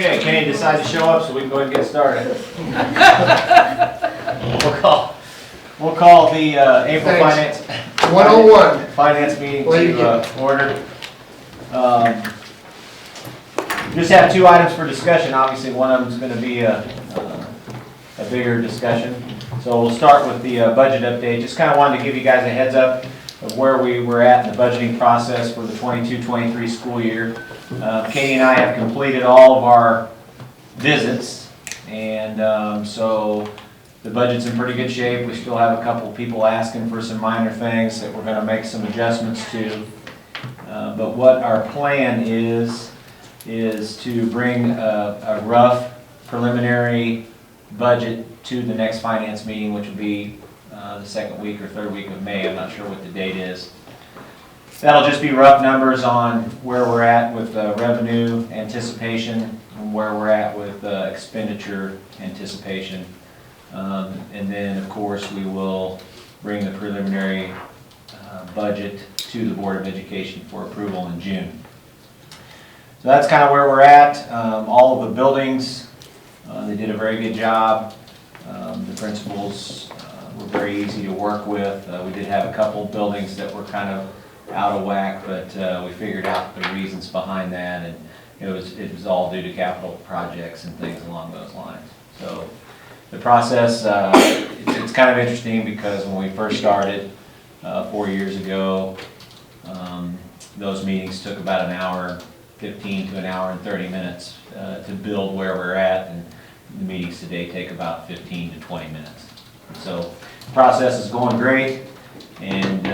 Okay, Kenny decided to show up, so we can go ahead and get started. We'll call the April Thanks. finance 101. finance meeting Lady to order. Just have two items for discussion. Obviously, one of them is going to be a bigger discussion. So we'll start with the budget update. Just kind of wanted to give you guys a heads up of where we were at in the budgeting process for the 22-23 school year. Katie and I have completed all of our visits, and so the budget's in pretty good shape. We still have a couple people asking for some minor things that we're going to make some adjustments to. But what our plan is to bring a rough preliminary budget to the next finance meeting, which will be the second week or third week of May. I'm not sure what the date is. That'll just be rough numbers on where we're at with revenue anticipation and where we're at with expenditure anticipation. And then, of course, we will bring the preliminary budget to the Board of Education for approval in June. So that's kind of where we're at. All of the buildings, they did a very good job. The principals were very easy to work with. We did have a couple buildings that were kind of out of whack, but we figured out the reasons behind that, and it was all due to capital projects and things along those lines. So the process, it's kind of interesting because when we first started 4 years ago, those meetings took about an hour 15 to an hour and 30 minutes to build where we're at, and the meetings today take about 15 to 20 minutes. So the process is going great, and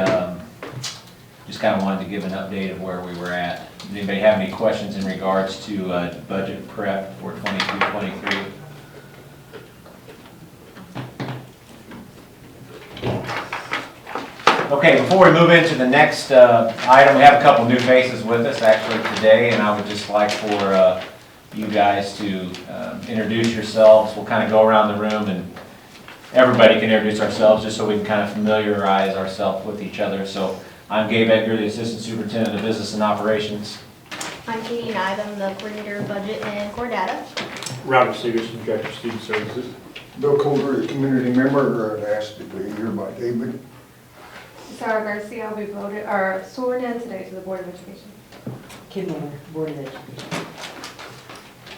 just kind of wanted to give an update of where we were at. Does anybody have any questions in regards to budget prep for 22-23? Okay, before we move into the next item, we have a couple new faces with us actually today, and I would just like for you guys to introduce yourselves. We'll kind of go around the room and everybody can introduce ourselves just so we can kind of familiarize ourselves with each other. So I'm Gabe Edgar, the Assistant Superintendent of Business and Operations. I'm Katie Knight, I'm the Coordinator of Budget and Core Data. Robert Segerson, Director of Student Services. Bill Colder, a community member, asked to be here by David. Sarah Garcia will be voted, or sworn in today to the Board of Education. Kim Miller, Board of Education.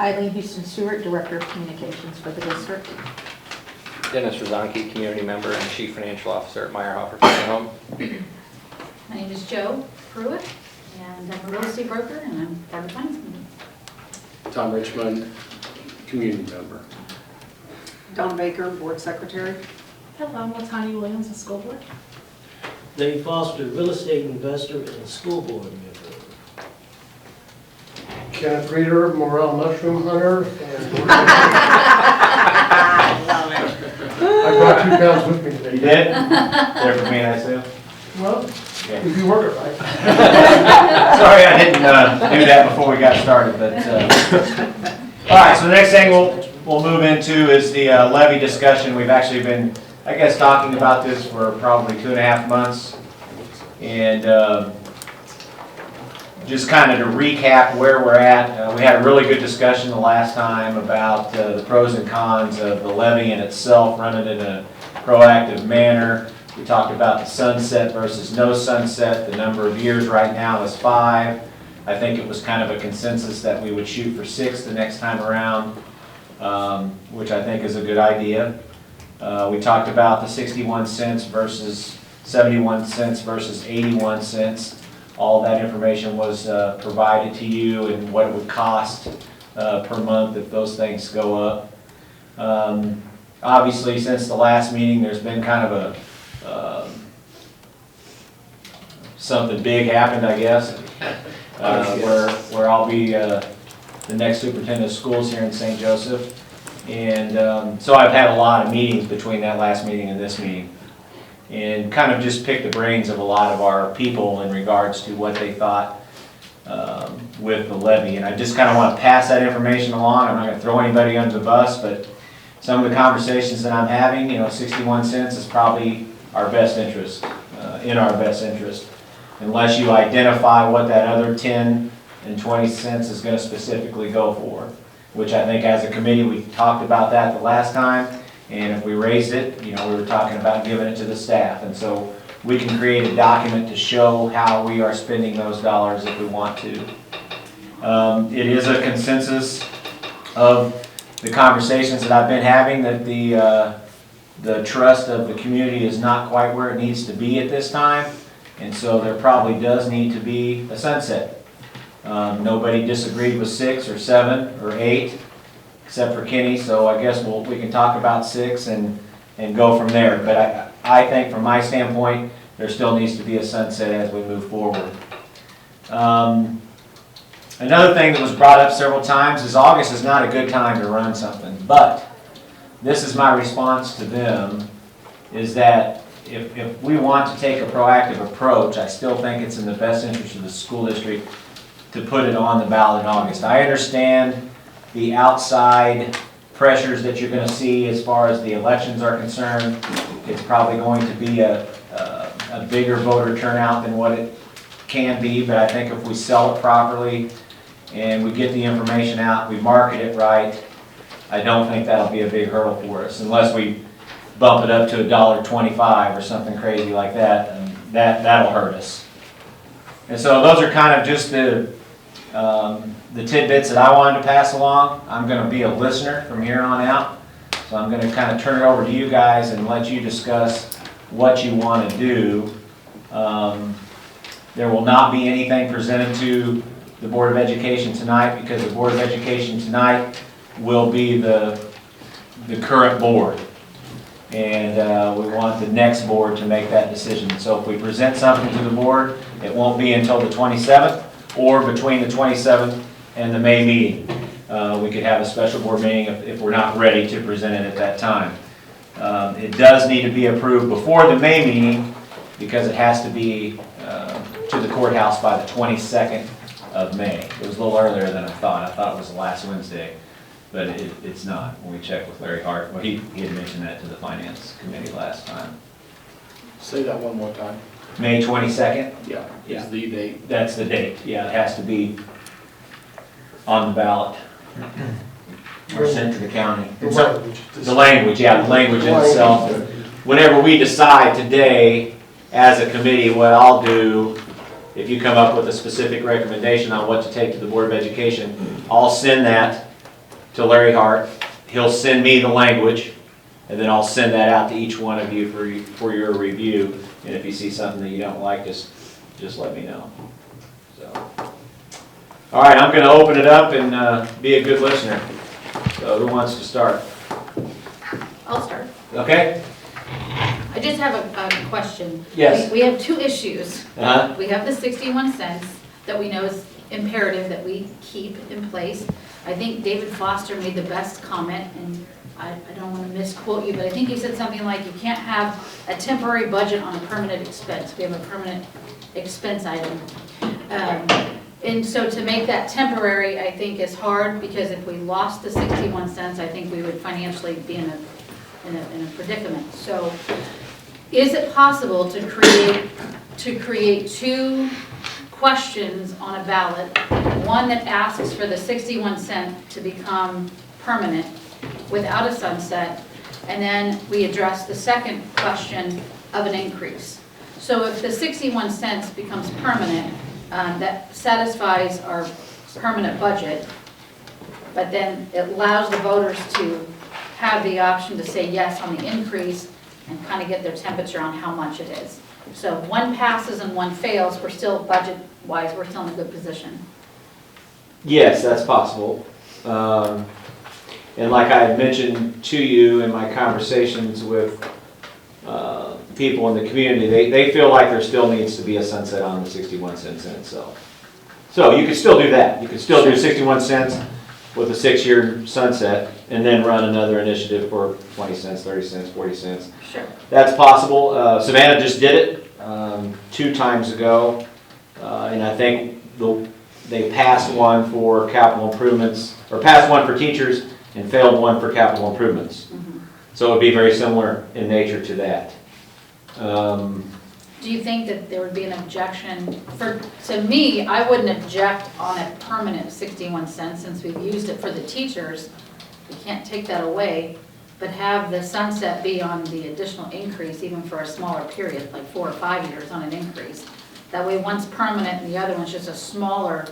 Eileen Houston Stewart, Director of Communications for the district. Dennis Rozanki, Community Member and Chief Financial Officer at Meyerhofer Family Home. My name is Jo Pruitt, and I'm a real estate broker, and I'm part of the finance committee. Tom Richmond, Community Member. Don Baker, Board Secretary. Hello, I'm Latanya Williams, the school board. Dave Foster, real estate investor and school board member. Kenneth Reeder, morel mushroom hunter. And I brought 2 pounds with me today. You did? There for me, I assume? Well, Okay. if you work it right. Sorry I didn't do that before we got started, but, all right, so the next thing we'll move into is the levy discussion. We've actually been, I guess, talking about this for probably 2.5 months. And just kind of to recap where we're at, we had a really good discussion the last time about the pros and cons of the levy in itself, running in a proactive manner. We talked about the sunset versus no sunset. The number of years right now is 5. I think it was kind of a consensus that we would shoot for 6 the next time around, which I think is a good idea. We talked about the 61 cents versus 71 cents versus 81 cents. All that information was provided to you and what it would cost per month if those things go up. Obviously, since the last meeting, there's been kind of a something big happened, I guess, where I'll be the next superintendent of schools here in St. Joseph. And so I've had a lot of meetings between that last meeting and this meeting, and kind of just picked the brains of a lot of our people in regards to what they thought with the levy. And I just kind of want to pass that information along. I'm not going to throw anybody under the bus, but some of the conversations that I'm having, 61 cents is probably our best interest, in our best interest, unless you identify what that other 10 and 20 cents is going to specifically go for. which I think as a committee, we talked about that the last time. And if we raised it, we were talking about giving it to the staff. And so we can create a document to show how we are spending those dollars if we want to. It is a consensus of the conversations that I've been having that the trust of the community is not quite where it needs to be at this time. And so there probably does need to be a sunset. Nobody disagreed with 6 or 7 or 8, except for Kenny, so I guess we can talk about 6 and go from there. But I think from my standpoint, there still needs to be a sunset as we move forward. Another thing that was brought up several times is August is not a good time to run something, but this is my response to them, is that if we want to take a proactive approach, I still think it's in the best interest of the school district to put it on the ballot in August. I understand the outside pressures that you're going to see as far as the elections are concerned. It's probably going to be a bigger voter turnout than what it can be, but I think if we sell it properly and we get the information out, we market it right, I don't think that'll be a big hurdle for us, unless we bump it up to $1.25 or something crazy like that, and that'll hurt us. And so those are kind of just the tidbits that I wanted to pass along. I'm going to be a listener from here on out, so I'm going to kind of turn it over to you guys and let you discuss what you want to do. There will not be anything presented to the Board of Education tonight, because the Board of Education tonight will be the current board. And we want the next board to make that decision. So if we present something to the board, it won't be until the 27th, or between the 27th and the May meeting. We could have a special board meeting if we're not ready to present it at that time. It does need to be approved before the May meeting, because it has to be to the courthouse by the 22nd of May. It was a little earlier than I thought. I thought it was the last Wednesday, but it's not. When we checked with Larry Hart, well, he had mentioned that to the Finance Committee last time. Say that one more time. May 22nd? Yeah, Yeah. is the date. That's the date. Yeah, it has to be on the ballot or sent to the county. The It's up- language. The language, yeah, the language in itself. Whenever we decide today, as a committee, what I'll do, if you come up with a specific recommendation on what to take to the Board of Education, I'll send that to Larry Hart. He'll send me the language, and then I'll send that out to each one of you for your review. And if you see something that you don't like, just let me know. So, all right, I'm going to open it up and be a good listener. So who wants to start? I'll start. Okay? I just have a question. Yes. We have 2 issues. Uh-huh. We have the 61 cents that we know is imperative that we keep in place. I think David Foster made the best comment, and I don't want to misquote you, but I think you said something like you can't have a temporary budget on a permanent expense. We have a permanent expense item. And so to make that temporary, I think is hard, because if we lost the 61 cents, I think we would financially be in a predicament. So is it possible to create 2 questions on a ballot, one that asks for the 61 cent to become permanent without a sunset, and then we address the second question of an increase? So if the 61 cents becomes permanent, that satisfies our permanent budget, but then it allows the voters to have the option to say yes on the increase and kind of get their temperature on how much it is. So if one passes and one fails, we're still, budget-wise, we're still in a good position. Yes, that's possible. And like I had mentioned to you in my conversations with people in the community, they feel like there still needs to be a sunset on the 61 cents in itself. So you could still do that. You could still do 61 cents with a 6-year sunset, and then run another initiative for 20 cents, 30 cents, 40 cents. Sure. That's possible. Savannah just did it 2 times ago, and I think they passed one for capital improvements, or passed one for teachers and failed one for capital improvements. Mhm. So it would be very similar in nature to that. do you think that there would be an objection to me, I wouldn't object on a permanent 61 cents since we've used it for the teachers. We can't take that away, but have the sunset be on the additional increase even for a smaller period, like 4 or 5 years on an increase. That way one's permanent and the other one's just a smaller,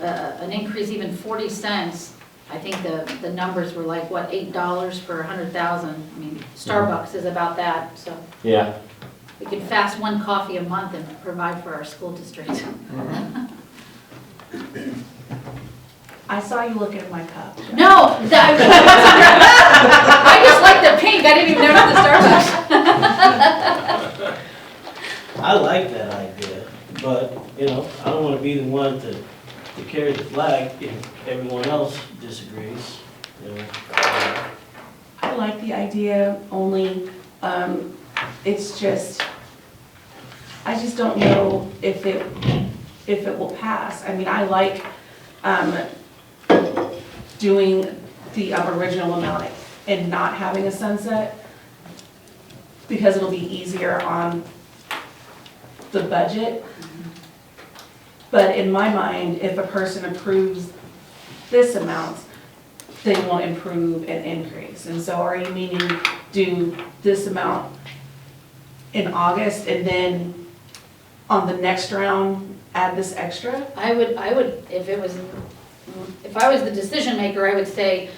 an increase, even 40 cents. I think the numbers were like, what, $8 per 100,000? I mean, Starbucks is about that, so. Yeah. We could fast one coffee a month and provide for our school district. I saw you looking at my cup. No, I just like the pink, I didn't even notice the Starbucks. I like that idea, but, you know, I don't want to be the one to carry the flag if everyone else disagrees, you know. I like the idea, only, it's just, I just don't know if it will pass. I mean, I like, doing the original amount and not having a sunset, because it'll be easier on the budget. But in my mind, if a person approves this amount, they won't improve and increase. And so are you meaning do this amount in August and then on the next round add this extra? I would, if I was the decision maker, I would say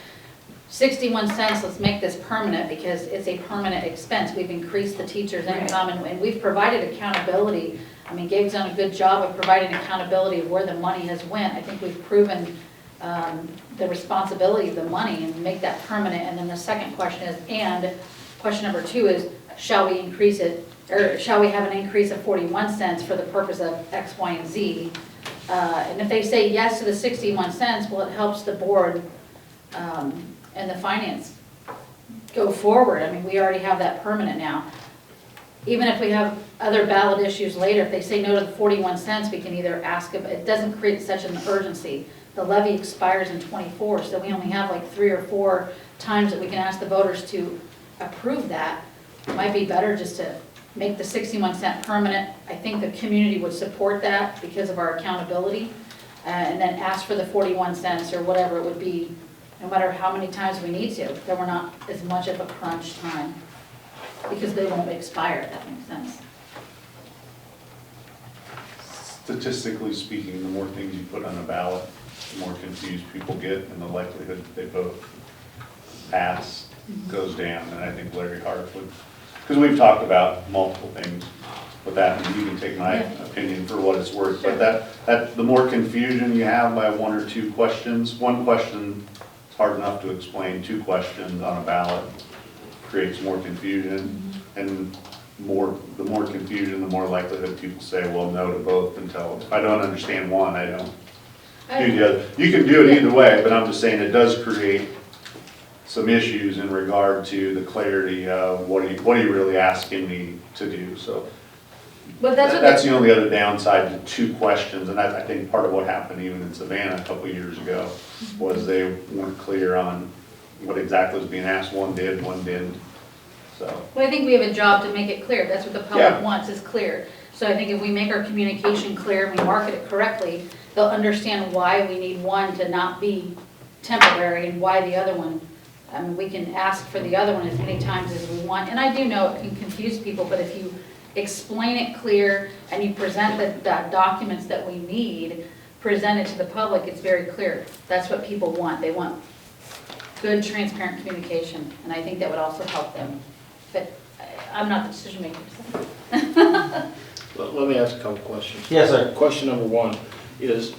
61 cents, let's make this permanent because it's a permanent expense. We've increased the teacher's income and we've provided accountability. I mean, Gabe's done a good job of providing accountability of where the money has went. I think we've proven the responsibility of the money and make that permanent. And then the second question is, and question number 2 is, shall we increase it, or shall we have an increase of 41 cents for the purpose of X, Y, and Z? And if they say yes to the 61 cents, well, it helps the board and the finance go forward. I mean, we already have that permanent now. Even if we have other ballot issues later, if they say no to the 41 cents, we can either ask, if it doesn't create such an urgency. The levy expires in '24, so we only have like 3 or 4 times that we can ask the voters to approve that. It might be better just to make the 61 cent permanent. I think the community would support that because of our accountability. And then ask for the 41 cents or whatever it would be, no matter how many times we need to. Then we're not as much of a crunch time because they won't expire, if that makes sense. Statistically speaking, the more things you put on a ballot, the more confused people get and the likelihood that they vote pass goes down. And I think Larry Hart would, because we've talked about multiple things with that, and you can take my opinion for what it's worth, but that the more confusion you have by 1 or 2 questions, one question is hard enough to explain, 2 questions on a ballot creates more confusion, and the more confusion, the more likelihood people say, well, no to both until, if I don't understand one, I don't do the other. You can do it either way, but I'm just saying it does create some issues in regard to the clarity of what are you really asking me to do, so. But That's the only other downside to 2 questions, and I think part of what happened even in Savannah a couple of years ago was they weren't clear on what exactly was being asked. One did, one didn't, so. Well, I think we have a job to make it clear. That's what the public wants, is clear. So I think if we make our communication clear and we market it correctly, they'll understand why we need one to not be temporary and why the other one. I mean, we can ask for the other one as many times as we want. And I do know it can confuse people, but if you explain it clear and you present the documents that we need, present it to the public, it's very clear. That's what people want. They want good, transparent communication. And I think that would also help them. But I'm not the decision maker. So. Let me ask a couple questions. Yes, sir. Question number 1 is,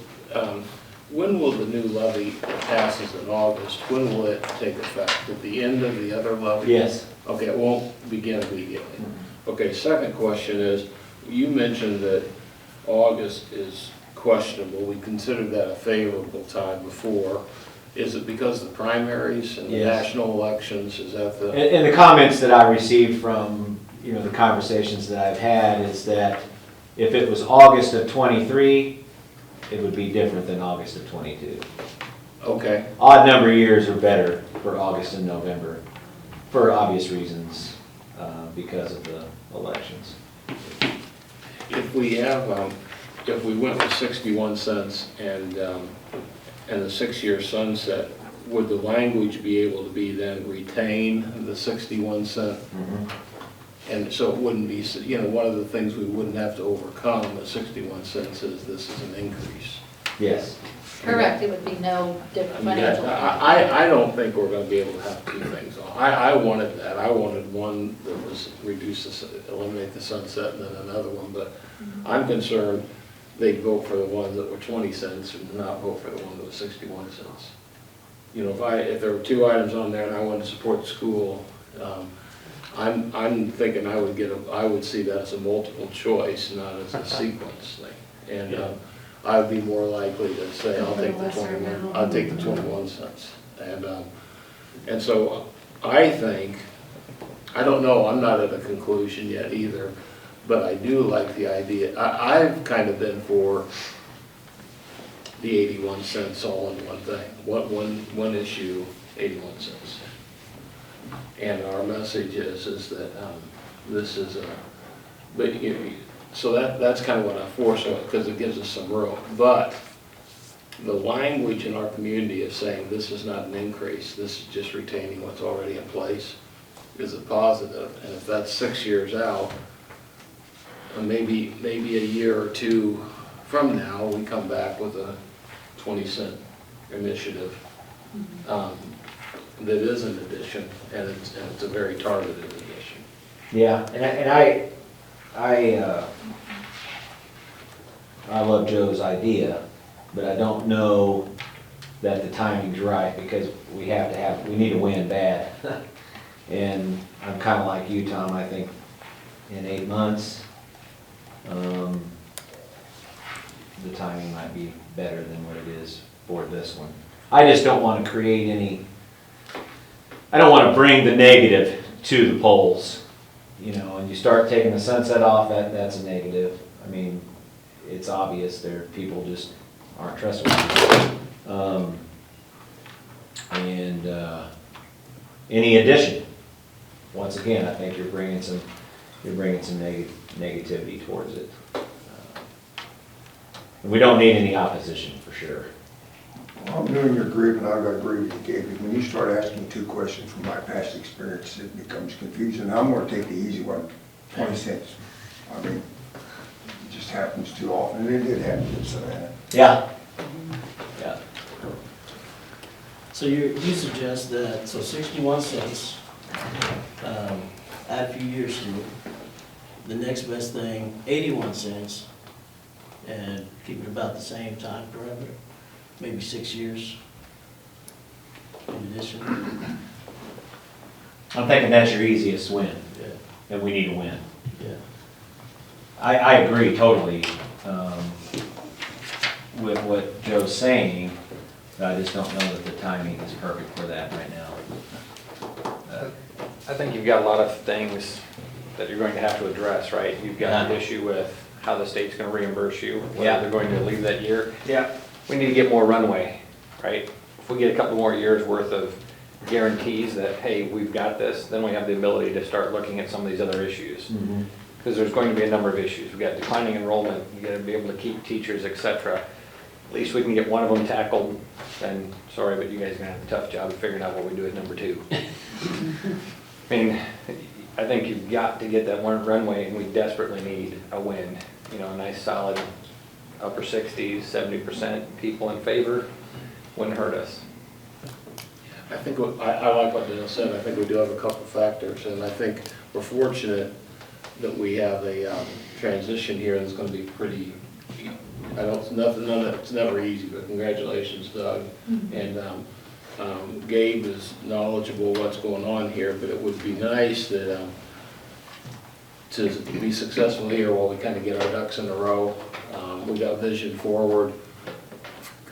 when will the new levy passes in August? When will it take effect? At the end of the other levy? Yes. Okay, it won't begin immediately. Okay, second question is, you mentioned that August is questionable. We considered that a favorable time before. Is it because of the primaries and the national elections? Is that the... And the comments that I received from, the conversations that I've had is that if it was August of '23, it would be different than August of '22. Okay. Odd number years are better for August and November, for obvious reasons, because of the elections. if we have, if we went with 61 cents and the 6-year sunset, would the language be able to be then retain the 61 cent? And so it wouldn't be, one of the things we wouldn't have to overcome at 61 cents is this is an increase. Yes. Correct, it would be no different I mean, financial. I don't think we're gonna be able to have two things on. I wanted that, I wanted one that was eliminate the sunset and then another one, but I'm concerned they'd vote for the ones that were 20 cents and not vote for the one that was 61 cents. If there were two items on there and I wanted to support the school, I'm thinking I would see that as a multiple choice, not as a sequence thing. And I would be more likely to say, I'll take the 21 cents. And so I think, I don't know, I'm not at a conclusion yet either, but I do like the idea. I've kind of been for the 81 cents all in one thing. One issue, 81 cents. And our message is that this is so that's kind of what I force on it, because it gives us some room. But the language in our community is saying this is not an increase, this is just retaining what's already in place, is a positive. And if that's 6 years out, maybe a year or two from now, we come back with a 20-cent initiative that is an addition, and it's a very targeted addition. Yeah, and I love Joe's idea, but I don't know that the timing's right, because we need to win bad. And I'm kind of like you, Tom, I think in 8 months, the timing might be better than what it is for this one. I just don't want to create I don't want to bring the negative to the polls, and you start taking the sunset off, that's a negative. I mean, it's obvious people just aren't trustworthy. Any addition, once again, I think you're bringing some negativity towards it. We don't need any opposition, for sure. I'm doing your group, and I've got to agree with you, Gabe. When you start asking two questions from my past experience, it becomes confusing. I'm going to take the easy one, 20 cents. I mean, it just happens too often, and it did happen in Savannah. Yeah. So you suggest that, 61 cents, add a few years to it, the next best thing, 81 cents, and keep it about the same time parameter, maybe 6 years in addition. I'm thinking that's your easiest win, Yeah, and we need to win. yeah. I agree totally with what Joe's saying, but I just don't know that the timing is perfect for that right now. I think you've got a lot of things that you're going to have to address, right? You've got the issue with how the state's gonna reimburse you, whether they're going to leave that year. Yeah. We need to get more runway, right? If we get a couple more years worth of guarantees that, hey, we've got this, then we have the ability to start looking at some of these other issues. Because there's going to be a number of issues. We've got declining enrollment, you gotta be able to keep teachers, et cetera. At least we can get one of them tackled, and sorry, but you guys are gonna have a tough job of figuring out what we do at number 2. I mean, I think you've got to get that one runway, and we desperately need a win. A nice solid upper 60s, 70% people in favor wouldn't hurt us. I think, I like what Dale said. I think we do have a couple factors, and I think we're fortunate that we have a transition here that's gonna be pretty, it's never easy, but congratulations, Doug. And Gabe is knowledgeable of what's going on here, but it would be nice that to be successful here while we kind of get our ducks in a row. We got vision forward,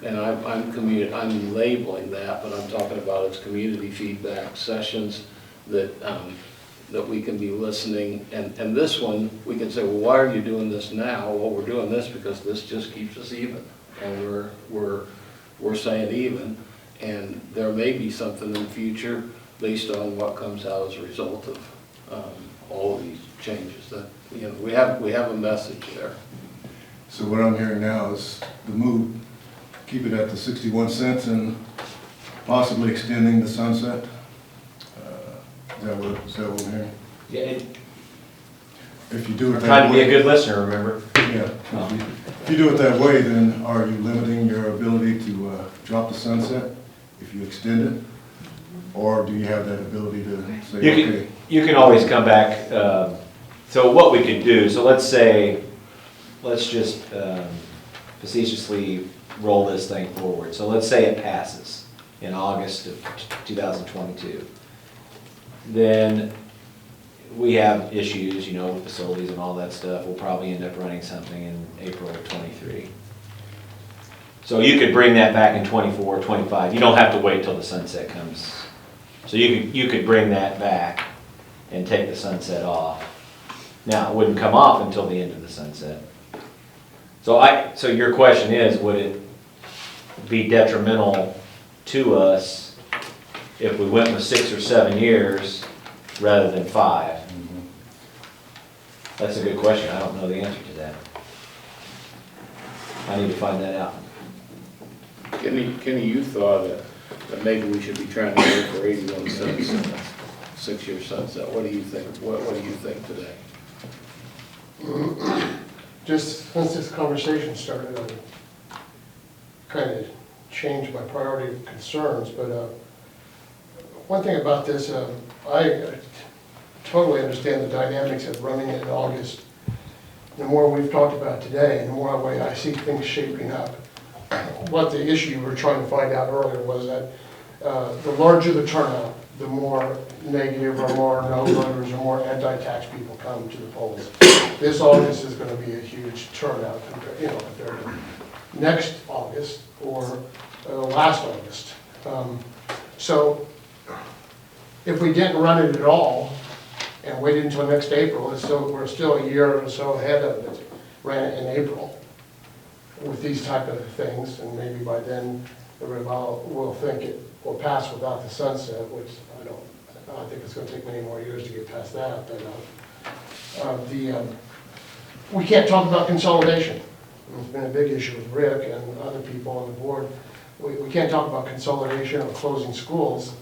and I'm labeling that, but I'm talking about its community feedback sessions that we can be listening. And this one, we can say, well, why are you doing this now? Well, we're doing this because this just keeps us even, and we're saying even. And there may be something in the future based on what comes out as a result of all of these changes, that, you know, we have a message there. So what I'm hearing now is the move, keep it at the 61 cents and possibly extending the sunset? Is that what I'm hearing? Yeah, If you do it that way. trying to be a good listener, remember? Yeah. If you do it that way, then are you limiting your ability to drop the sunset if you extend it? Or do you have that ability to say, okay? You can always come back, so what we could do, so let's just facetiously roll this thing forward. So let's say it passes in August of 2022. Then we have issues, you know, with facilities and all that stuff. We'll probably end up running something in April of '23. So you could bring that back in '24, '25. You don't have to wait till the sunset comes. So you could bring that back and take the sunset off. Now, it wouldn't come off until the end of the sunset. So your question is, would it be detrimental to us if we went with 6 or 7 years rather than 5? That's a good question. I don't know the answer to that. I need to find that out. Kenny, you thought that maybe we should be trying to go for 81 cents, 6-year sunset. What do you think? What do you think today? Just since this conversation started, I kind of changed my priority of concerns, but one thing about this, I totally understand the dynamics of running it in August. The more we've talked about today, the more way I see things shaping up. What the issue you were trying to find out earlier was that the larger the turnout, the more negative or more no voters or more anti-tax people come to the polls. This August is going to be a huge turnout, compared to next August or last August. So if we didn't run it at all and waited until next April, we're still a year or so ahead of it. Ran it in April with these type of things, and maybe by then we'll think it will pass without the sunset, which I think it's going to take many more years to get past that. But we can't talk about consolidation. It's been a big issue with Rick and other people on the board. We can't talk about consolidation or closing schools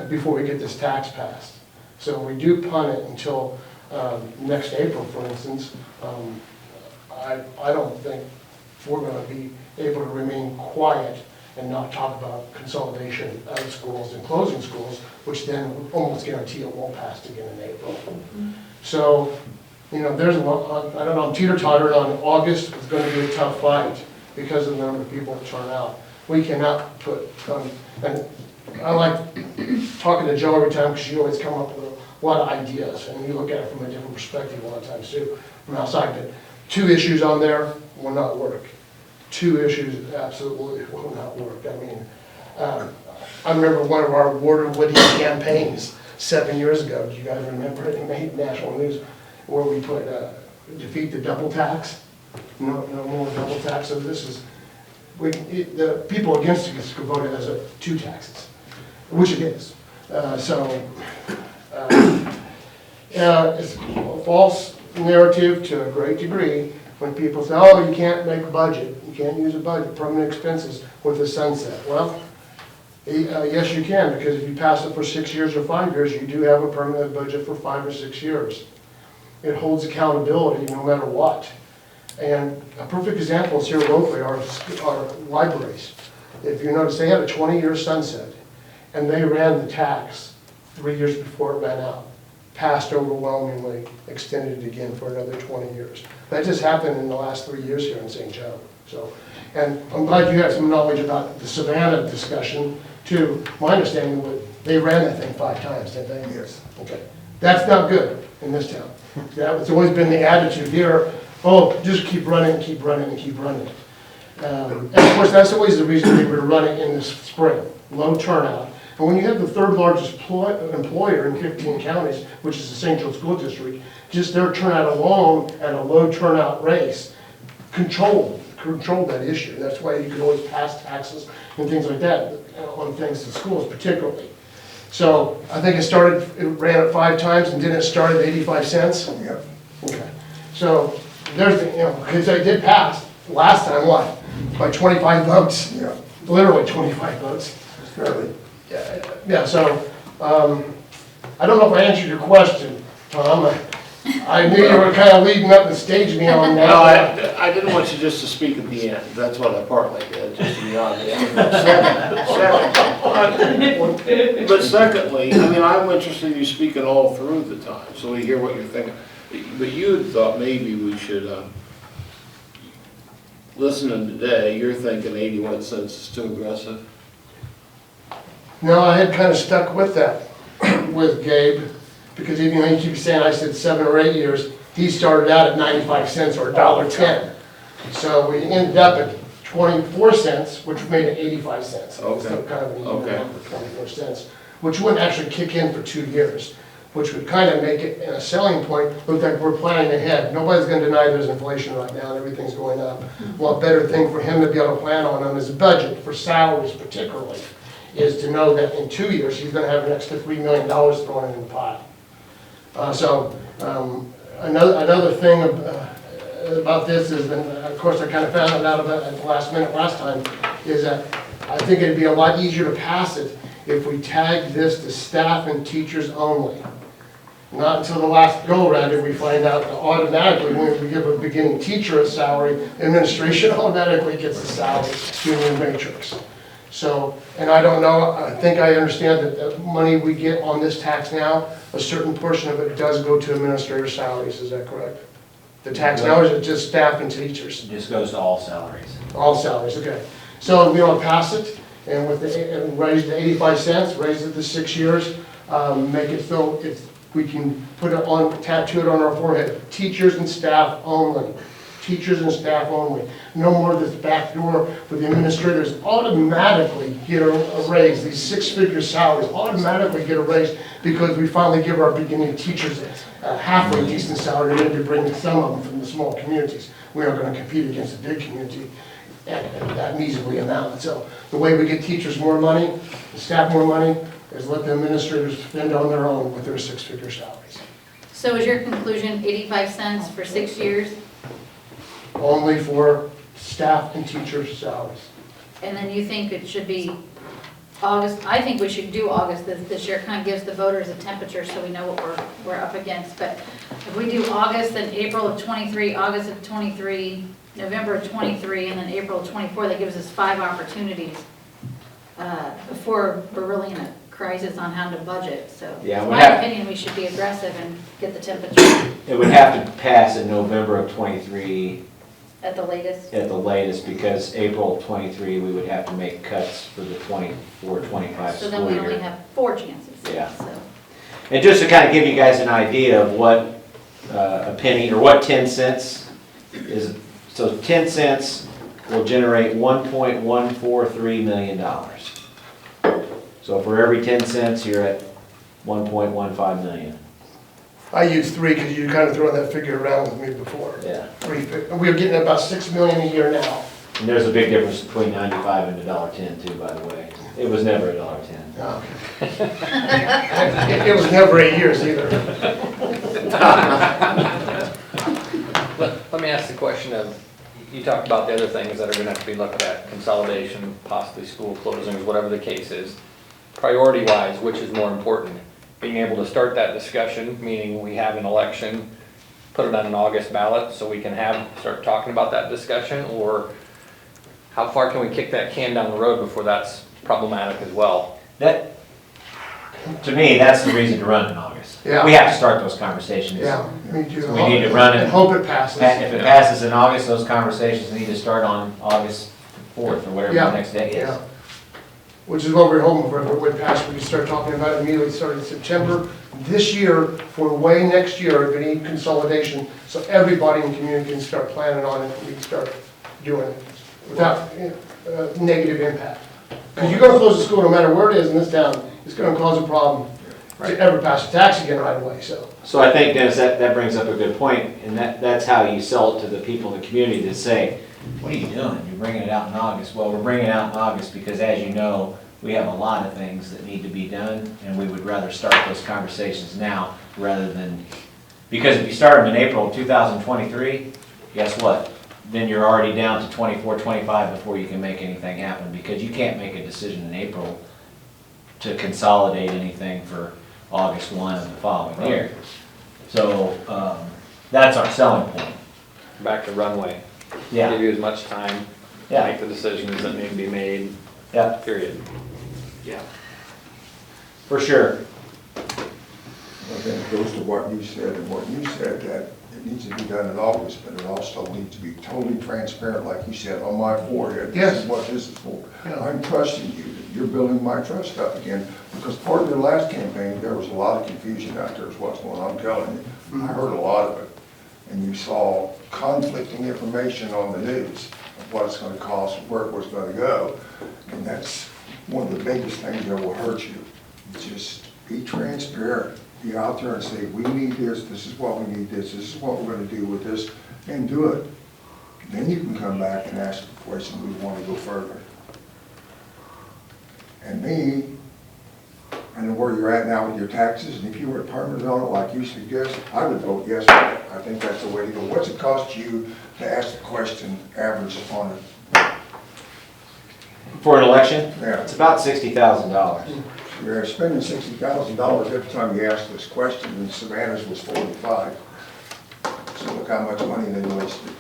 before we get this tax passed. So if we do punt it until next April, for instance, I don't think we're going to be able to remain quiet and not talk about consolidation of schools and closing schools, which then would almost guarantee it won't pass again in April. So, there's a lot, I don't know, I'm teeter-tottering on August. It's going to be a tough fight because of the number of people that turn out. We cannot put, and I like talking to Jo every time because she always come up with a lot of ideas, and you look at it from a different perspective a lot of times too, from outside. But 2 issues on there will not work. 2 issues absolutely will not work. I mean, I remember one of our Warder Woody campaigns 7 years ago. Do you guys remember it? It made national news where we put defeat the double tax. No more double tax. So this is, the people against it could vote it as 2 taxes, which it is. It's a false narrative to a great degree when people say, oh, you can't make a budget, you can't use a budget, permanent expenses with a sunset. Well, yes you can, because if you pass it for 6 years or 5 years, you do have a permanent budget for 5 or 6 years. It holds accountability no matter what. And a perfect example is here locally, our libraries. If you notice, they had a 20-year sunset, and they ran the tax 3 years before it ran out. Passed overwhelmingly, extended it again for another 20 years. That just happened in the last 3 years here in St. Joe. So, and I'm glad you had some knowledge about the Savannah discussion too. My understanding was they ran that thing 5 times, didn't they? Yes. Okay. That's not good in this town. It's always been the attitude here, oh, just keep running and keep running and keep running. And of course, that's always the reason we were running in the spring. Low turnout. And when you have the 3rd largest employer in 15 counties, which is the St. Joe School District, just their turnout alone at a low turnout race controlled that issue. That's why you could always pass taxes and things like that on things to schools particularly. So I think it ran it 5 times and didn't it start at 85 cents? Yep. Okay. So there's, because they did pass last time, what? By 25 votes? Yeah, Literally 25 votes. fairly. Yeah, so, I don't know if I answered your question, Tom. I knew you were kind of leading up and staging me on No, that. I didn't want you just to speak at the end, that's what I partly did, just to be honest. But secondly, I mean, I'm interested in you speaking all through the time, so we hear what you're thinking. But you had thought maybe we should, listening today, you're thinking 81 cents is too aggressive? No, I had kind of stuck with that, with Gabe, because even though he keeps saying I said 7 or 8 years, he started out at 95 cents or $1.10. So we ended up at 24 cents, which made it 85 cents. Okay. So kind of an even Okay. number, 24 cents, which wouldn't actually kick in for 2 years, which would kind of make it, in a selling point, look like we're planning ahead. Nobody's going to deny there's inflation right now and everything's going up. Well, a better thing for him to be able to plan on his budget, for salaries particularly, is to know that in 2 years, he's going to have an extra $3 million thrown in the pot. Another thing about this is, and of course I kind of found it out about at the last minute last time, is that I think it'd be a lot easier to pass it if we tagged this to staff and teachers only. Not until the last go-around did we find out that automatically when we give a beginning teacher a salary, administration automatically gets the salary through the matrix. So, and I don't know, I think I understand that the money we get on this tax now, a certain portion of it does go to administrator salaries, is that correct? The tax now, or is it just staff and teachers? It just goes to all salaries. All salaries, okay. So we want to pass it, and with and raise it to 85 cents, raise it to 6 years, make it so we can put it on, tattoo it on our forehead, teachers and staff only. Teachers and staff only. No more of this back door where the administrators automatically get a raise. These 6-figure salaries automatically get a raise because we finally give our beginning teachers a halfway decent salary, and maybe bring some of them from the small communities. We are going to compete against the big community at that measly amount. So the way we get teachers more money, the staff more money, is let the administrators spend on their own with their 6-figure salaries. So is your conclusion 85 cents for 6 years? Only for staff and teachers' salaries. And then you think it should be August? I think we should do August this year. It kind of gives the voters a temperature so we know what we're up against. But if we do August, then April of 23, August of 23, November of 23, and then April of 24, that gives us 5 opportunities before we're really in a crisis on how to budget. So Yeah, in we my have- opinion, we should be aggressive and get the temperature It would have to pass in November of '23 at the latest. at the latest, because April of '23, we would have to make cuts for the 24-25 So then school we only year. have 4 chances. Yeah. So. And just to kind of give you guys an idea of what a penny, or what 10 cents is, so 10 cents will generate $1.143 million. So for every 10 cents, you're at 1.15 million. I use 3 because you kind of thrown that figure around with me before. Yeah. 3, and we're getting about $6 million a year now. And there's a big difference between 95 and $1.10 too, by the way. It was never $1.10. Oh, okay. It was never 8 years either. Let me ask the question of, you talked about the other things that are gonna have to be looked at, consolidation, possibly school closings, whatever the case is. Priority-wise, which is more important? Being able to start that discussion, meaning we have an election, put it on an August ballot so we can start talking about that discussion, or how far can we kick that can down the road before that's problematic as well? That, to me, that's the reason to run in August. Yeah. We have to start those conversations. Yeah, me too. So we need to run it. And hope it passes. If it passes in August, those conversations need to start on August 4th or whatever Yeah. the next day is. Yeah. Which is what we're hoping for, if it would pass, we can start talking about it immediately, starting in September. This year, for way next year, we need consolidation, so everybody in the community can start planning on it, and we can start doing it without negative impact. Because you're gonna close the school no matter where it is in this town, it's gonna cause a problem to ever pass a tax again right away, so. So I think, Dennis, that brings up a good point, and that's how you sell it to the people in the community that say, what are you doing? You're bringing it out in August. Well, we're bringing it out in August because, as you know, we have a lot of things that need to be done, and we would rather start those conversations now rather than, because if you start them in April of 2023, guess what? Then you're already down to 24, 25 before you can make anything happen, because you can't make a decision in April to consolidate anything for August 1 of the following year. So, that's our selling point. Back to runway. Yeah. Give you as much time to Yeah. make the decisions that need to be made, Yeah, period. yeah. For sure. I think it goes to what you said, and what you said, that it needs to be done in August, but it also needs to be totally transparent, like you said, on my forehead. Yes. This is what this is for. Yeah. I'm trusting you, that you're building my trust up again, because part of your last campaign, there was a lot of confusion out there is what's going on, I'm telling you. I heard a lot of it. And you saw conflicting information on the news of what it's gonna cost, where it was gonna go. And that's one of the biggest things that will hurt you. Just be transparent. Be out there and say, we need this is what we need this is what we're gonna do with this, and do it. Then you can come back and ask the question, we wanna go further. And me, I know where you're at now with your taxes, and if you were permanent on it like you suggest, I would vote yes for it. I think that's the way to go. What's it cost you to ask the question, average on it? For an election, Yeah. it's about $60,000. You're spending $60,000 every time you ask this question, and Savannah's was 45. So look how much money they wasted.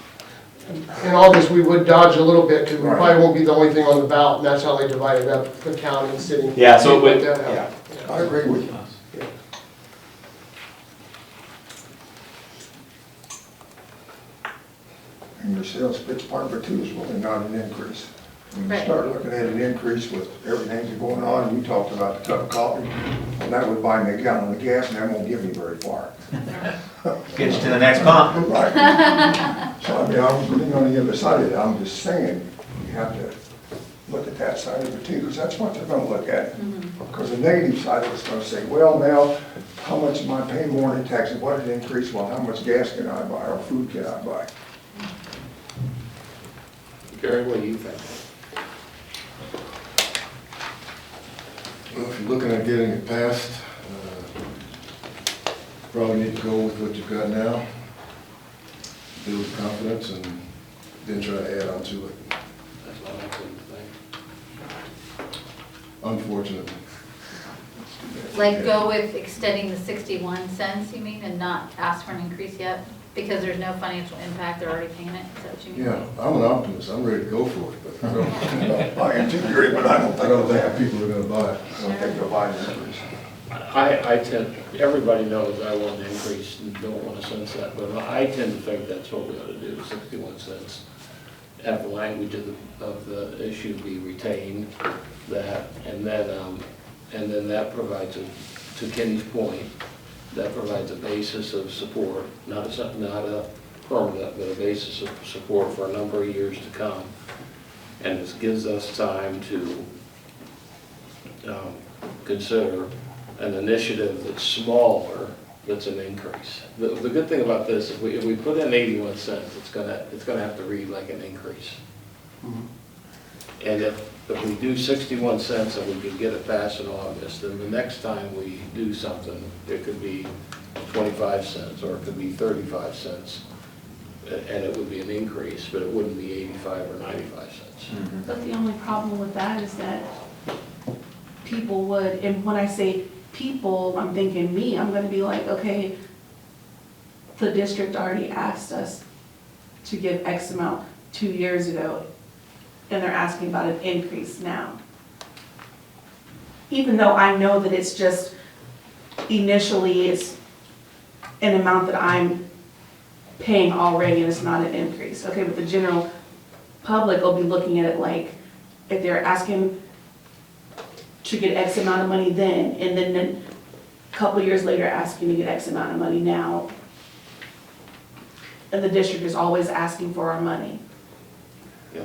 In August, we would dodge a little bit, because we Right. probably won't be the only thing on the ballot, and that's how they divided up the county and city. Yeah, so it would, Worked that out. yeah. I agree with you. And your sales pitch part of it too is really not an increase. When you Right. start looking at an increase with everything that's going on, you talked about the cup of coffee, well, that would buy me a gallon of gas, and that won't get me very far. Get you to the next pump. Right. So, I mean, I'm getting on the other side of it, I'm just saying, you have to look at that side of it too, because that's what they're gonna look at. Because the negative side of it's gonna say, well, now, how much am I paying more in taxes, what did it increase, well, how much gas can I buy, or food can I buy? Gary, what do you think? Well, if you're looking at getting it passed, probably need to go with what you've got now, build confidence, and then try to add on to it, That's what I couldn't think. unfortunately. Like go with extending the 61 cents, you mean, and not ask for an increase yet? Because there's no financial impact, they're already paying it, is that what you mean? Yeah, I'm an optimist, I'm ready to go for it, but I don't, I am too, Gary, but I don't think I don't they'll think people are gonna buy it. I don't think they'll buy the increase. I tend, everybody knows I want an increase and don't want to sunset, but I tend to think that's what we ought to do, 61 cents. Have the language of the issue be retained, that, and then that provides to Kenny's point, that provides a basis of support, not a permanent, but a basis of support for a number of years to come. And this gives us time to consider an initiative that's smaller, that's an increase. The good thing about this, if we put in 81 cents, it's gonna have to read like an increase. And if we do 61 cents and we can get it passed in August, then the next time we do something, it could be 25 cents, or it could be 35 cents. And it would be an increase, but it wouldn't be 85 or 95 cents. But the only problem with that is that people would, and when I say people, I'm thinking me, I'm gonna be like, okay, the district already asked us to give X amount 2 years ago, and they're asking about an increase now. Even though I know that it's just, initially it's an amount that I'm paying already and it's not an increase. Okay, but the general public will be looking at it like, if they're asking to get X amount of money then, and then a couple of years later asking to get X amount of money now. And the district is always asking for our money. Yeah.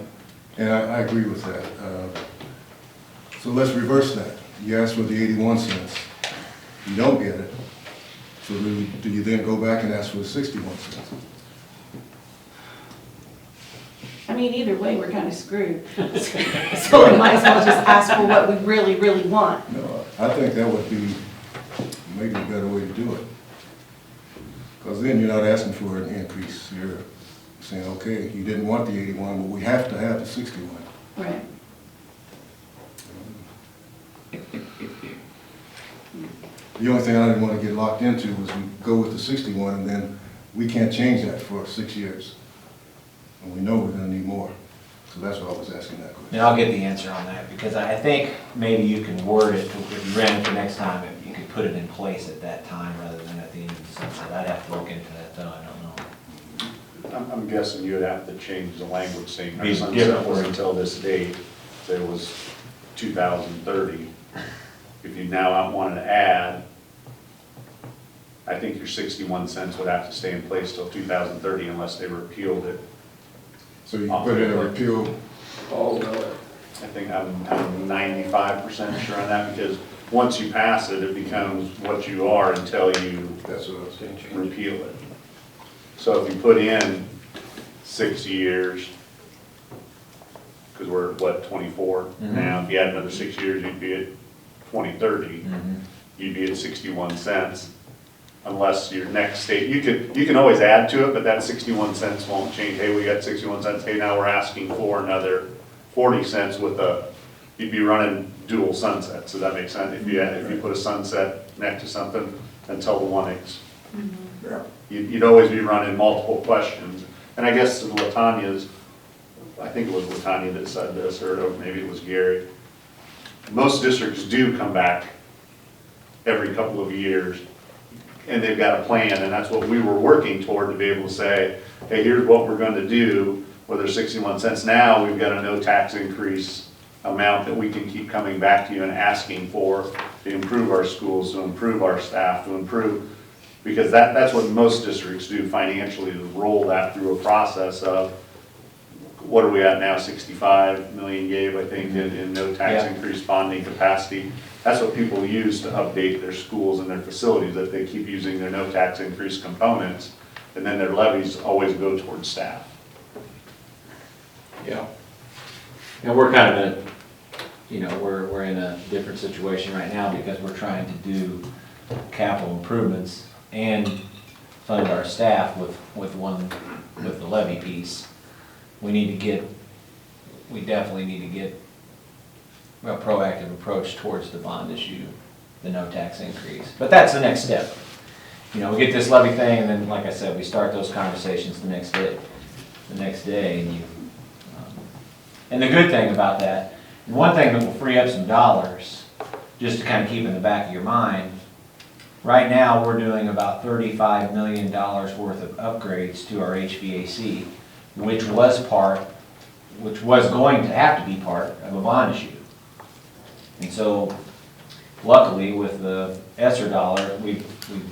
And I agree with that. So let's reverse that. You asked for the 81 cents, you don't get it, so do you then go back and ask for the 61 cents? I mean, mean, either way, we're kind of screwed. So we might as well just ask for what we really, really want. No, I think that would be maybe a better way to do it. Because then you're not asking for an increase. You're saying, okay, you didn't want the 81, but we have to have the 61. Right. The only thing I didn't want to get locked into was we go with the 61 and then we can't change that for 6 years. And we know we're gonna need more. So that's why I was asking that question. And I'll get the answer on that, because I think maybe you can word it, if you ran it for next time, if you could put it in place at that time rather than at the end of the sunset. I'd have to look into that though, I don't know. I'm guessing you would have to change the language saying our Be sunset different. was until this date, there was 2030. If you now wanted to add, I think your 61 cents would have to stay in place till 2030 unless they repealed it. So you can put in a repeal. Oh, really? I think I'm 95% sure on that, because once you pass it, it becomes what you are until you That's what I was saying. repeal it. So if you put in 6 years, because we're at what, 24 now, if you add another 6 years, you'd be at 2030, you'd be at 61 cents. Unless your next state, you can always add to it, but that 61 cents won't change. Hey, we got 61 cents, hey, now we're asking for another 40 cents with you'd be running dual sunsets. Does that make sense? If you put a sunset next to something until the one is. Yeah. You'd always be running multiple questions. And I guess Latanya's, I think it was Latanya that said this, or maybe it was Gary. Most districts do come back every couple of years, and they've got a plan, and that's what we were working toward, to be able to say, hey, here's what we're going to do, whether 61 cents now, we've got a no tax increase amount that we can keep coming back to you and asking for to improve our schools, to improve our staff, to improve, because that's what most districts do financially, is roll that through a process of, what are we at now, 65 million gave, I think, in no tax increase bonding capacity. That's what people use to update their schools and their facilities, that they keep using their no tax increase components, and then their levies always go towards staff. Yeah. And we're kind of we're in a different situation right now because we're trying to do capital improvements and fund our staff with the levy piece. We definitely need to get a proactive approach towards the bond issue, the no tax increase. But that's the next step. We get this levy thing, and then, like I said, we start those conversations the next day, and the good thing about that, and one thing that will free up some dollars, just to kind of keep in the back of your mind, right now, we're doing about $35 million worth of upgrades to our HVAC, which was going to have to be part of a bond issue. And so, luckily, with the ESSER dollar, we've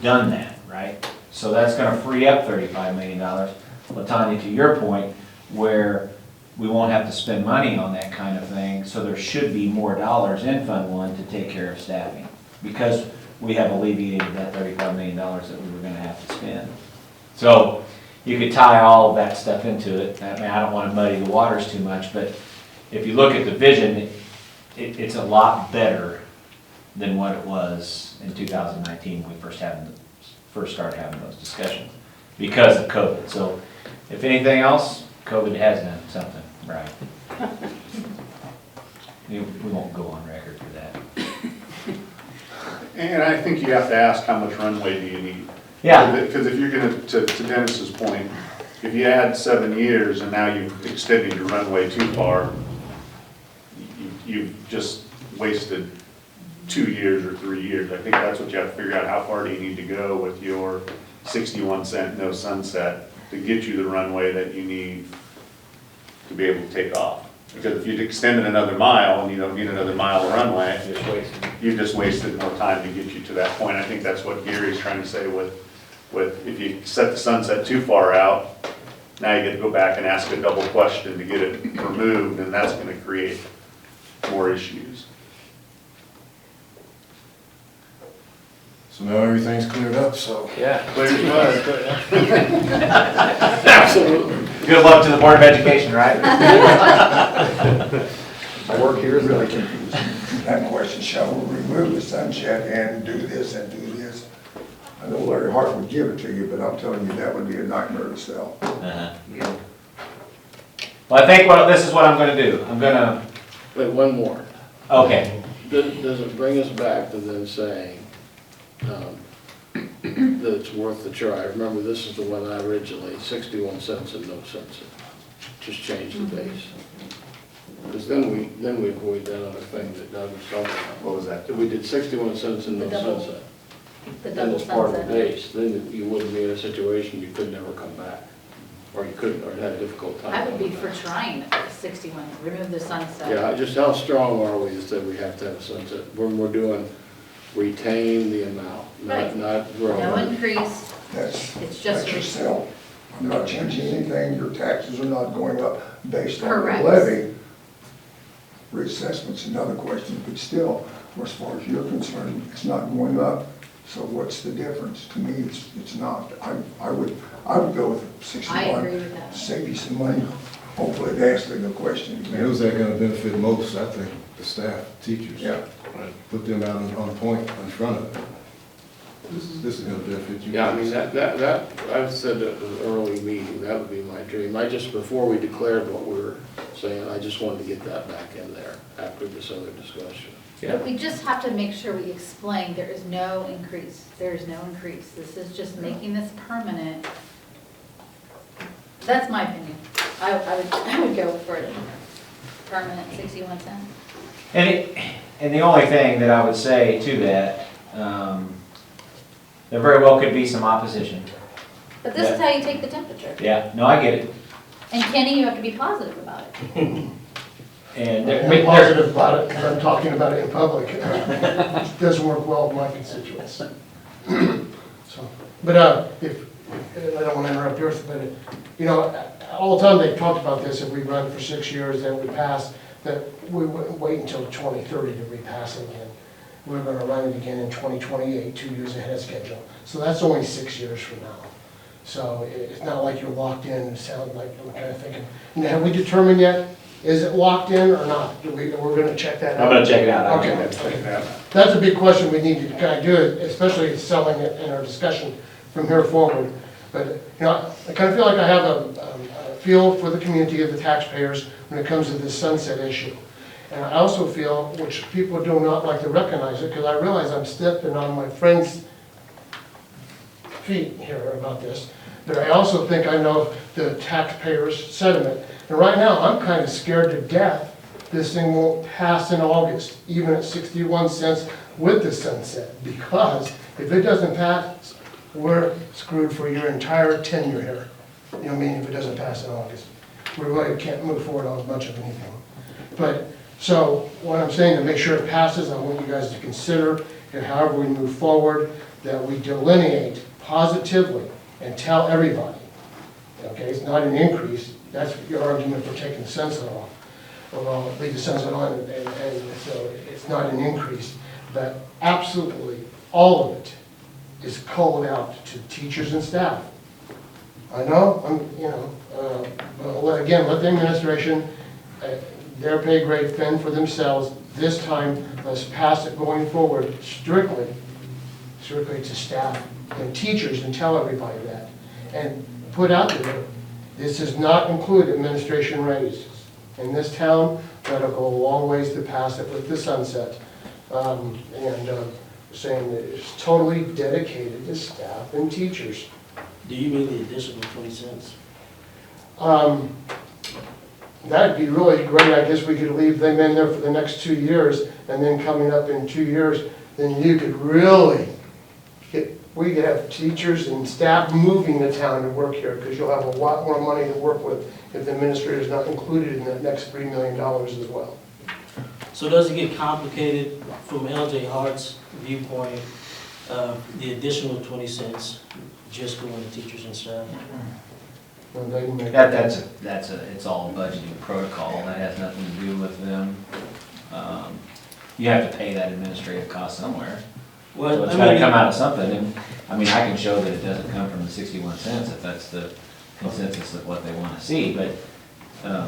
done that, right? So that's gonna free up $35 million. Latanya, to your point, where we won't have to spend money on that kind of thing, so there should be more dollars in Fund 1 to take care of staffing, because we have alleviated that $35 million that we were gonna have to spend. So, you could tie all of that stuff into it. I mean, I don't want to muddy the waters too much, but if you look at the vision, it's a lot better than what it was in 2019 when we first started having those discussions because of COVID. So if anything else, COVID has done something right. We won't go on record for that. And I think you have to ask, how much runway do you need? Yeah. Because if you're gonna, to Dennis's point, if you add 7 years and now you've extended your runway too far, you've just wasted 2 years or 3 years. I think that's what you have to figure out, how far do you need to go with your 61 cent no sunset to get you the runway that you need to be able to take off. Because if you'd extended another mile and you don't need another mile of runway, you've just wasted more time to get you to that point. I think that's what Gary's trying to say with if you set the sunset too far out, now you get to go back and ask a double question to get it removed, and that's gonna create more issues. So now everything's cleared up, so. Yeah. Clear as mud. Absolutely. Good luck to the Board of Education, right? I work here is really confused. That question, shall we remove the sunset and do this and do this? I know Larry Hart would give it to you, but I'm telling you, that would be a nightmare to sell. Well, I think this is what I'm gonna do. I'm gonna, Wait, one more. okay, Does it bring us back to them saying that it's worth the try? Remember, this is the one I originally, 61 cents and no sunset. Just change the base. Because then we avoid that other thing that Doug was talking about. What was that? If we did 61 cents and no The double- sunset, The then double it's part of the sunset. base, then you wouldn't be in a situation you could never come back. Or you couldn't, or had a difficult time. I would be coming for back. trying 61, remove the sunset. Yeah, just how strong are we that we have to have a sunset? When we're doing retain the amount, Right. not grow. No increase, That's, it's just. that's your sell. I'm not changing anything, your taxes are not going up based on the Correct. levy. Reassessment's another question, but still, as far as you're concerned, it's not going up. So what's the difference? To me, it's not. I would go with 61. I agree with that. Save you some money. Hopefully they ask the question. And who's that gonna benefit most? I think the staff, teachers. Yeah. Put them out on point in front of it. This is gonna benefit you. Yeah, I mean, that, I've said at the early meeting, that would be my dream. Before we declared what we were saying, I just wanted to get that back in there after this other discussion. But we just have to make sure we explain there is no increase. There is no increase. This is just making this permanent. That's my opinion. I would go for it. Permanent, 61 cents. and the only thing that I would say to that, there very well could be some opposition. But this is how you take the temperature. Yeah, no, I get it. And Kenny, you have to be positive about it. And I'm positive about it, because I'm talking about it in public. It doesn't work well with my constituents. So, but if, I don't want to interrupt yours, but, you know, all the time they've talked about this, if we run for 6 years, then we pass, that we wouldn't wait until 2030 to repass it again. We're going to run it again in 2028, 2 years ahead of schedule. So that's only 6 years from now. So it's not like you're locked in, it sounds like, I'm kind of thinking, you know, have we determined yet? Is it locked in or not? We're gonna check that out. I'm gonna check it out. Okay, okay. That's a big question we need to kind of do, especially selling it in our discussion from here forward. But, you know, I kind of feel like I have a feel for the community of the taxpayers when it comes to this sunset issue. And I also feel, which people do not like to recognize it, because I realize I'm stepping on my friend's feet here about this, but I also think I know the taxpayers' sentiment. And right now, I'm kind of scared to death this thing won't pass in August, even at 61 cents with the sunset. Because if it doesn't pass, we're screwed for your entire tenure here. You know what I mean, if it doesn't pass in August. We really can't move forward on much of anything. But, so, what I'm saying, to make sure it passes, I want you guys to consider, and however we move forward, that we delineate positively and tell everybody, okay, it's not an increase. That's your argument for taking the sunset off. Well, leave the sunset on, and so it's not an increase. But absolutely, all of it is called out to teachers and staff. I know, but again, let the administration, their pay grade fend for themselves. This time, let's pass it going forward strictly to staff and teachers, and tell everybody that. And put out there, this does not include administration raises. In this town, that'll go a long ways to pass it with the sunset. Saying that it's totally dedicated to staff and teachers. Do you mean the additional 20 cents? That'd be really great. I guess we could leave them in there for the next 2 years, and then coming up in 2 years, then you could really we could have teachers and staff moving to town to work here, because you'll have a lot more money to work with if the administrator is not included in that next $3 million as well. So does it get complicated from LJ Hart's viewpoint, the additional 20 cents just going to teachers and staff? And they make It's all budgeting protocol. That has nothing to do with them. You have to pay that administrative cost somewhere. Well, So it's gotta come out of something, and, I mean, I can show that it doesn't come from the 61 cents if that's the consensus of what they want to see, but, I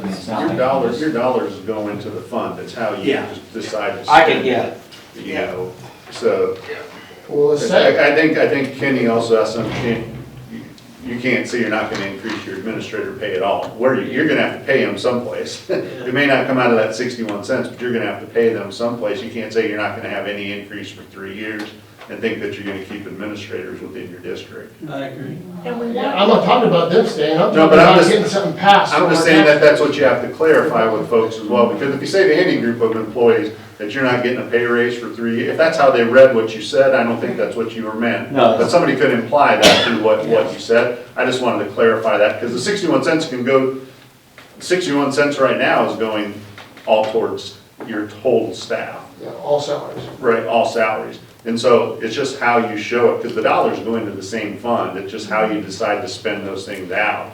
mean, it's not like. Your dollars go into the fund, it's how you Yeah. just decide to I can, spend yeah. it. You know, so, Well, let's say, I think Kenny also has to understand, you can't say you're not gonna increase your administrator pay at all. You're gonna have to pay them someplace. It may not come out of that 61 cents, but you're gonna have to pay them someplace. You can't say you're not gonna have any increase for 3 years and think that you're gonna keep administrators within your district. I agree. And we yeah, want. I'm not talking about them staying, I'm No, talking but I'm about just- getting something passed. I'm just for saying our that that's what you have to clarify with folks as well, because if you say to any group of employees that you're not getting a pay raise for 3 years, if that's how they read what you said, I don't think that's what you were meant. No. But somebody could imply that through what you said. I just wanted to clarify that, because the 61 cents can go, 61 cents right now is going all towards your total staff. Yeah, all salaries. Right, all salaries. And so it's just how you show it, because the dollars go into the same fund, it's just how you decide to spend those things out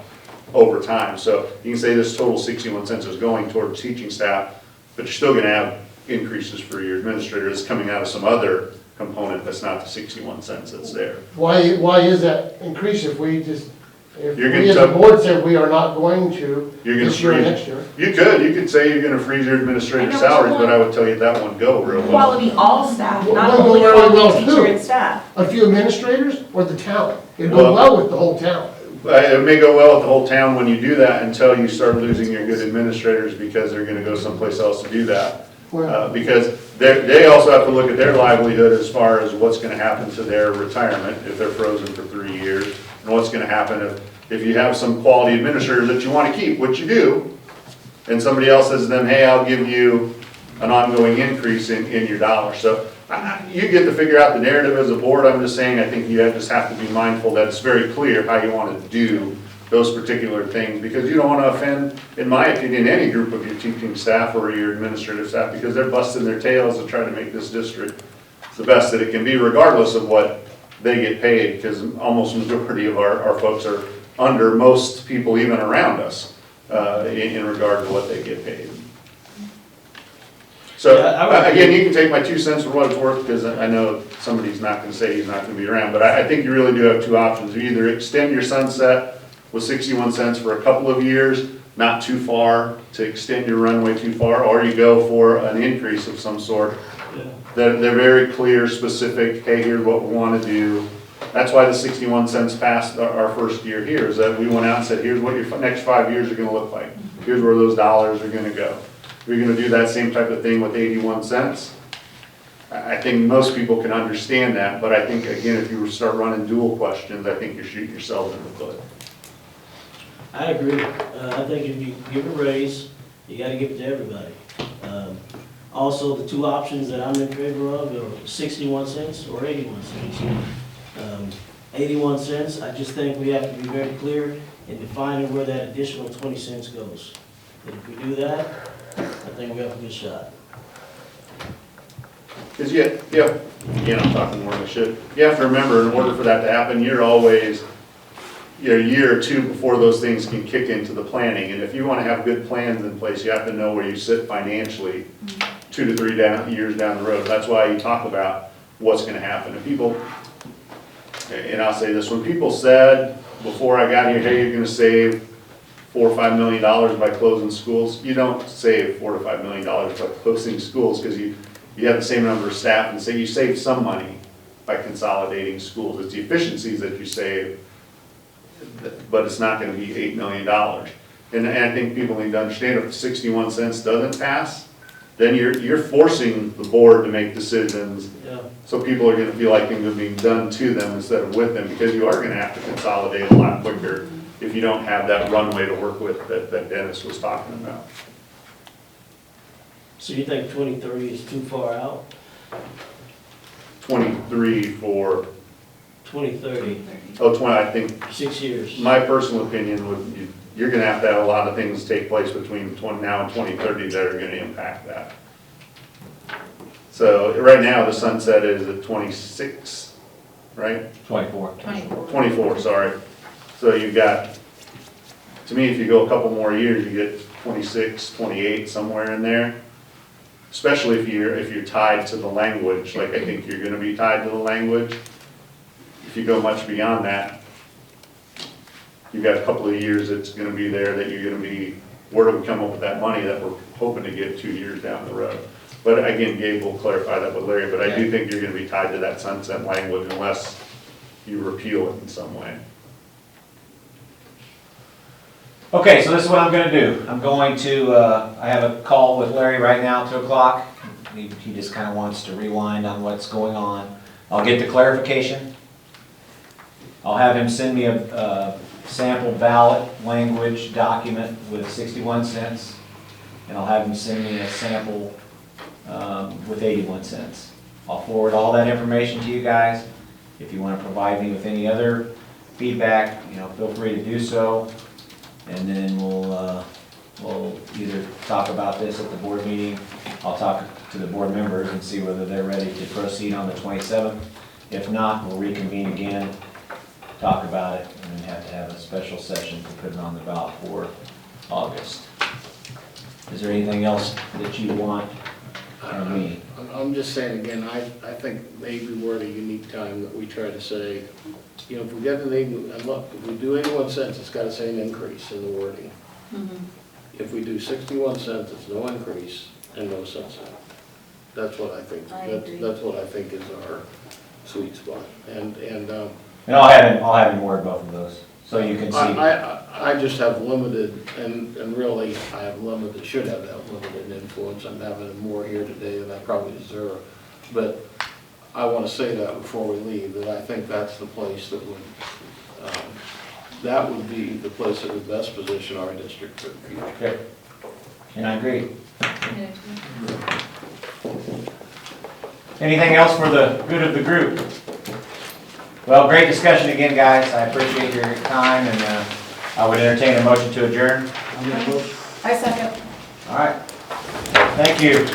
over time. So you can say this total 61 cents is going towards teaching staff, but you're still gonna have increases for your administrators coming out of some other component that's not the 61 cents that's there. Why is that increase if we just, if You're we gonna as a tell- board said we are not going to You're gonna this year and freeze- next year? You could say you're gonna freeze your administrative I know what you salaries, but want. I would tell you that wouldn't go real well. Quality all staff, not Well, only well, well, quality teacher who? and staff. A few administrators or the town? It'd go Well- well with the whole town. It may go well with the whole town when you do that until you start losing your good administrators because they're gonna go someplace else to do that. Because they also have to look at their livelihood as far as what's gonna happen to their retirement if they're frozen for 3 years. And what's gonna happen if you have some quality administrators that you wanna keep, which you do, and somebody else says to them, hey, I'll give you an ongoing increase in your dollars. So you get to figure out the narrative as a board. I'm just saying, I think you just have to be mindful that it's very clear how you want to do those particular things, because you don't want to offend, in my opinion, any group of your teaching staff or your administrative staff, because they're busting their tails to try to make this district the best that it can be, regardless of what they get paid, because almost majority of our folks are under most people even around us in regard to what they get paid. So, Yeah, I would again, agree. you can take my 2 cents for what it's worth, because I know somebody's not gonna say he's not gonna be around, but I think you really do have two options. You either extend your sunset with 61 cents for a couple of years, not too far to extend your runway too far, or you go for an increase of some sort. They're very clear, specific, hey, here's what we wanna do. That's why the 61 cents passed our first year here, is that we went out and said, here's what your next 5 years are gonna look like. Here's where those dollars are gonna go. We're gonna do that same type of thing with 81 cents. I think most people can understand that, but I think, again, if you start running dual questions, I think you're shooting yourself in the foot. I agree. I think if you give a raise, you gotta give it to everybody. Also, the two options that I'm in favor of are 61 cents or 81 cents. 81 cents, I just think we have to be very clear in defining where that additional 20 cents goes. And if we do that, I think we have a good shot. Because again, I'm talking more than I should. You have to remember, in order for that to happen, you're always, a year or two before those things can kick into the planning. And if you want to have good plans in place, you have to know where you sit financially 2 to 3 years down the road. That's why you talk about what's going to happen. And people, and I'll say this, when people said before I got here, hey, you're going to save $4 or $5 million by closing schools, you don't save $4 to $5 million by closing schools, because you have the same number of staff, and say you save some money by consolidating schools. It's the efficiencies that you save, but it's not gonna be $8 million. And I think people need to understand, if 61 cents doesn't pass, then you're forcing the board to make decisions. Yeah. So people are gonna feel like things are being done to them instead of with them, because you are gonna have to consolidate a lot quicker if you don't have that runway to work with that Dennis was talking about. So you think 2030 is too far out? 23 for, 2030, 20, I think, 6 years. my personal opinion would, you're gonna have to have a lot of things take place between now and 2030 that are gonna impact that. So right now, the sunset is at 26, right? 24. 24, sorry. So you've got, to me, if you go a couple more years, you get 26, 28, somewhere in there. Especially if you're tied to the language, like I think you're gonna be tied to the language. If you go much beyond that, you've got a couple of years that's gonna be there, that you're gonna be, where do we come up with that money that we're hoping to get 2 years down the road? But again, Gabe will clarify that with Larry, but I do think you're gonna be tied to that sunset language unless you repeal it in some way. Okay, so this is what I'm gonna do. I'm going to, I have a call with Larry right now, 2 o'clock. He just kinda wants to rewind on what's going on. I'll get the clarification. I'll have him send me a sample ballot language document with 61 cents. And I'll have him send me a sample with 81 cents. I'll forward all that information to you guys. If you wanna provide me with any other feedback, feel free to do so. And then we'll either talk about this at the board meeting. I'll talk to the board members and see whether they're ready to proceed on the 27th. If not, we'll reconvene again, talk about it, and then have to have a special session to put it on the ballot for August. Is there anything else that you want from me? I'm just saying again, I think maybe we're at a unique time that we try to say, if we get an 80, and look, if we do 81 cents, it's gotta say an increase in the wording. If we do 61 cents, it's no increase and no sunset. That's what I think. I agree. That's what I think is our sweet spot. And I'll have him word both of those, so you can see. I just have limited, and really, I have limited, should have that limited influence. I'm having more here today than I probably deserve. But I want to say that before we leave, that I think that's the place that would be the place that would best position our district for the future. Okay. And I agree. Anything else for the good of the group? Well, great discussion again, guys. I appreciate your time, and I would entertain a motion to adjourn. I second. All right. Thank you.